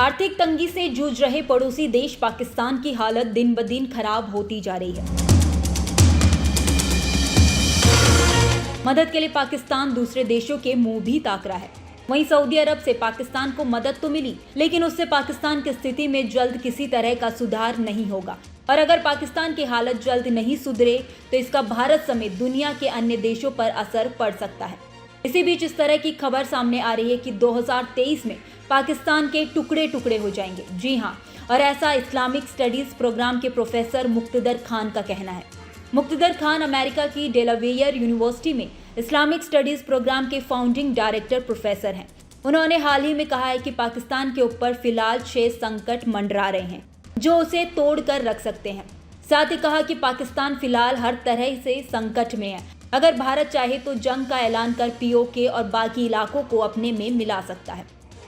आर्थिक तंगी से जूझ रहे पड़ोसी देश पाकिस्तान की हालत दिन ब दिन खराब होती जा रही है। मदद के लिए पाकिस्तान दूसरे देशों के मुंह भी ताक रहा है। वहीं सऊदी अरब से पाकिस्तान को मदद तो मिली, लेकिन उससे पाकिस्तान की स्थिति में जल्द किसी तरह का सुधार नहीं होगा। और अगर पाकिस्तान की हालत जल्द नहीं सुधरे तो इसका भारत समेत दुनिया के अन्य देशों पर असर पड़ सकता है। इसी बीच इस तरह की खबर सामने आ रही है कि 2023 में पाकिस्तान के टुकड़े टुकड़े हो जाएंगे। जी हाँ, और ऐसा इस्लामिक स्टडीज प्रोग्राम के प्रोफेसर मुक्तदर खान का कहना है। मुक्तदर खान अमेरिका की डेलावेयर यूनिवर्सिटी में इस्लामिक स्टडीज प्रोग्राम के फाउंडिंग डायरेक्टर प्रोफेसर हैं। उन्होंने हाल ही में कहा है कि पाकिस्तान के ऊपर फिलहाल 6 संकट मंडरा रहे हैं जो उसे तोड़ कर रख सकते हैं। साथ ही कहा कि पाकिस्तान फिलहाल हर तरह से संकट में है। अगर भारत चाहे तो जंग का ऐलान कर पीओके और बाकी इलाकों को अपने में मिला सकता है।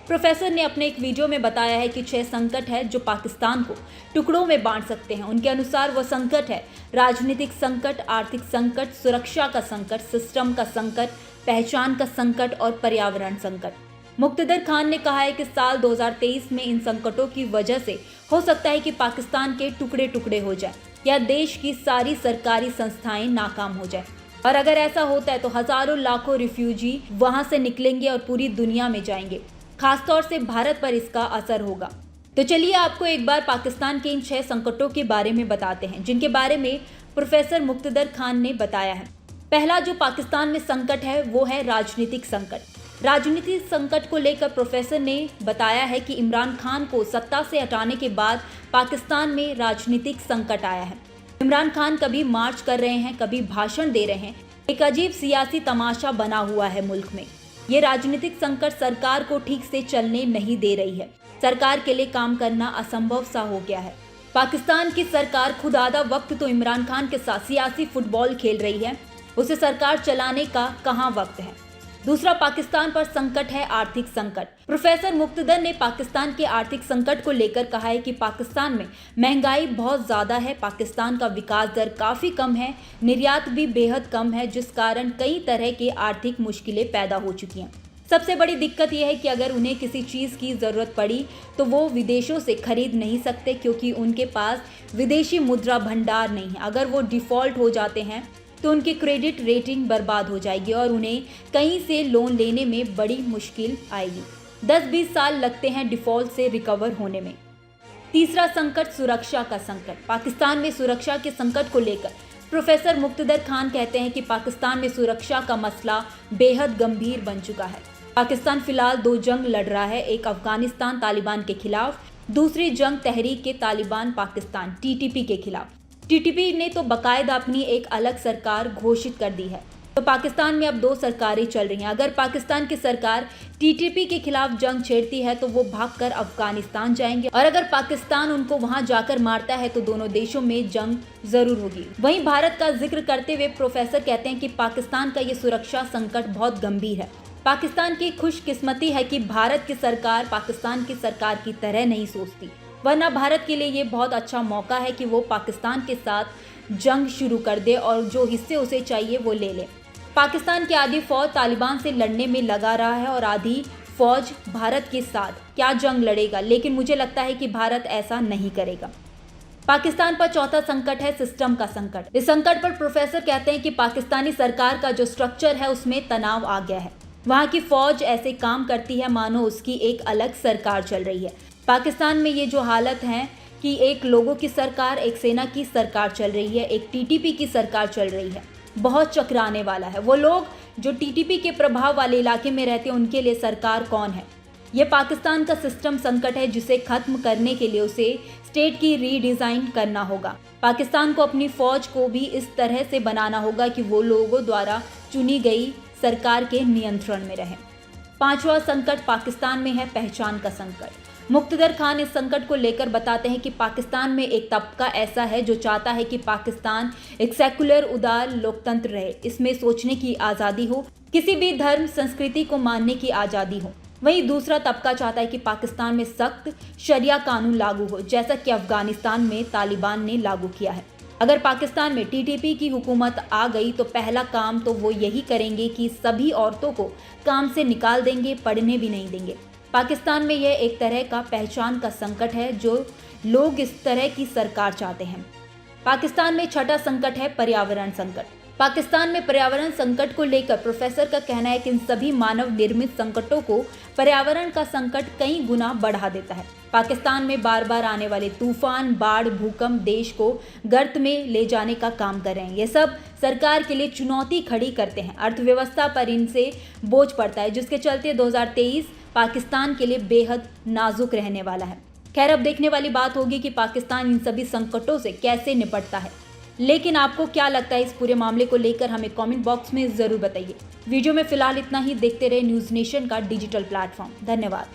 प्रोफेसर ने अपने एक वीडियो में बताया है कि 6 संकट है जो पाकिस्तान को टुकड़ों में बांट सकते हैं। उनके अनुसार वो संकट है राजनीतिक संकट, आर्थिक संकट, सुरक्षा का संकट, सिस्टम का संकट, पहचान का संकट और पर्यावरण संकट। मुक्तदर खान ने कहा है कि साल 2023 में इन संकटों की वजह से हो सकता है कि पाकिस्तान के टुकड़े टुकड़े हो जाए या देश की सारी सरकारी संस्थाएं नाकाम हो जाए। और अगर ऐसा होता है तो हजारों लाखों रिफ्यूजी वहां से निकलेंगे और पूरी दुनिया में जाएंगे। खासतौर से भारत पर इसका असर होगा। तो चलिए आपको एक बार पाकिस्तान के इन 6 संकटों के बारे में बताते हैं जिनके बारे में प्रोफेसर मुक्तदर खान ने बताया है। पहला जो पाकिस्तान में संकट है वो है राजनीतिक संकट। राजनीतिक संकट को लेकर प्रोफेसर ने बताया है कि इमरान खान को सत्ता से हटाने के बाद पाकिस्तान में राजनीतिक संकट आया है। इमरान खान कभी मार्च कर रहे हैं, कभी भाषण दे रहे हैं। एक अजीब सियासी तमाशा बना हुआ है मुल्क में। ये राजनीतिक संकट सरकार को ठीक से चलने नहीं दे रही है। सरकार के लिए काम करना असंभव सा हो गया है। पाकिस्तान की सरकार खुद आधा वक्त तो इमरान खान के साथ सियासी फुटबॉल खेल रही है। उसे सरकार चलाने का कहाँ वक्त है। दूसरा पाकिस्तान पर संकट है आर्थिक संकट। प्रोफेसर मुक्तदर ने पाकिस्तान के आर्थिक संकट को लेकर कहा है कि पाकिस्तान में महंगाई बहुत ज़्यादा है, पाकिस्तान का विकास दर काफ़ी कम है, निर्यात भी बेहद कम है, जिस कारण कई तरह की आर्थिक मुश्किलें पैदा हो चुकी हैं। सबसे बड़ी दिक्कत यह है कि अगर उन्हें किसी चीज़ की ज़रूरत पड़ी तो वो विदेशों से खरीद नहीं सकते क्योंकि उनके पास विदेशी मुद्रा भंडार नहीं है। अगर वो डिफ़ॉल्ट हो जाते हैं तो उनकी क्रेडिट रेटिंग बर्बाद हो जाएगी और उन्हें कहीं से लोन लेने में बड़ी मुश्किल आएगी। 10-20 साल लगते हैं डिफ़ॉल्ट से रिकवर होने में। तीसरा संकट सुरक्षा का संकट। पाकिस्तान में सुरक्षा के संकट को लेकर प्रोफेसर मुक्तदर खान कहते हैं कि पाकिस्तान में सुरक्षा का मसला बेहद गंभीर बन चुका है। पाकिस्तान फिलहाल 2 जंग लड़ रहा है, एक अफगानिस्तान तालिबान के खिलाफ, दूसरी जंग तहरीक के तालिबान पाकिस्तान टीटीपी के खिलाफ। टीटीपी ने तो बाकायदा अपनी एक अलग सरकार घोषित कर दी है। तो पाकिस्तान में अब 2 सरकारें चल रही हैं। अगर पाकिस्तान की सरकार टीटीपी के खिलाफ जंग छेड़ती है तो वो भागकर अफगानिस्तान जाएंगे और अगर पाकिस्तान उनको वहां जाकर मारता है तो दोनों देशों में जंग जरूर होगी। वहीं भारत का जिक्र करते हुए प्रोफेसर कहते हैं कि पाकिस्तान का ये सुरक्षा संकट बहुत गंभीर है। पाकिस्तान की खुशकिस्मती है कि भारत की सरकार पाकिस्तान की सरकार की तरह नहीं सोचती, वरना भारत के लिए ये बहुत अच्छा मौका है कि वो पाकिस्तान के साथ जंग शुरू कर दे और जो हिस्से उसे चाहिए वो ले ले। पाकिस्तान की आधी फौज तालिबान से लड़ने में लगा रहा है और आधी फौज भारत के साथ क्या जंग लड़ेगा, लेकिन मुझे लगता है कि भारत ऐसा नहीं करेगा। पाकिस्तान पर चौथा संकट है सिस्टम का संकट। इस संकट पर प्रोफेसर कहते हैं कि पाकिस्तानी सरकार का जो स्ट्रक्चर है उसमें तनाव आ गया है। वहाँ की फौज ऐसे काम करती है मानो उसकी एक अलग सरकार चल रही है। पाकिस्तान में ये जो हालत है कि एक लोगों की सरकार, एक सेना की सरकार चल रही है, एक टीटीपी की सरकार चल रही है, बहुत चकराने वाला है। वो लोग जो टीटीपी के प्रभाव वाले इलाके में रहते हैं उनके लिए सरकार कौन है। ये पाकिस्तान का सिस्टम संकट है जिसे खत्म करने के लिए उसे स्टेट की रीडिज़ाइन करना होगा। पाकिस्तान को अपनी फौज को भी इस तरह से बनाना होगा कि वो लोगों द्वारा चुनी गई सरकार के नियंत्रण में रहे। पांचवा संकट पाकिस्तान में है पहचान का संकट। मुक्तदर खान इस संकट को लेकर बताते हैं कि पाकिस्तान में एक तबका ऐसा है जो चाहता है कि पाकिस्तान एक सेकुलर उदार लोकतंत्र रहे, इसमें सोचने की आज़ादी हो, किसी भी धर्म संस्कृति को मानने की आज़ादी हो। वहीं दूसरा तबका चाहता है कि पाकिस्तान में सख्त शरिया कानून लागू हो, जैसा कि अफगानिस्तान में तालिबान ने लागू किया है। अगर पाकिस्तान में टीटीपी की हुकूमत आ गई तो पहला काम तो वो यही करेंगे कि सभी औरतों को काम से निकाल देंगे, पढ़ने भी नहीं देंगे। पाकिस्तान में यह एक तरह का पहचान का संकट है जो लोग इस तरह की सरकार चाहते हैं। पाकिस्तान में छठा संकट है पर्यावरण संकट। पाकिस्तान में पर्यावरण संकट को लेकर प्रोफेसर का कहना है कि इन सभी मानव निर्मित संकटों को पर्यावरण का संकट कई गुना बढ़ा देता है। पाकिस्तान में बार बार आने वाले तूफान, बाढ़, भूकंप देश को गर्त में ले जाने का काम कर रहे हैं। ये सब सरकार के लिए चुनौती खड़ी करते हैं। अर्थव्यवस्था पर इनसे बोझ पड़ता है, जिसके चलते 2023 पाकिस्तान के लिए बेहद नाजुक रहने वाला है। खैर, अब देखने वाली बात होगी कि पाकिस्तान इन सभी संकटों से कैसे निपटता है। लेकिन आपको क्या लगता है इस पूरे मामले को लेकर, हमें कमेंट बॉक्स में जरूर बताइए। वीडियो में फिलहाल इतना ही। देखते रहे न्यूज़ नेशन का डिजिटल प्लेटफॉर्म। धन्यवाद।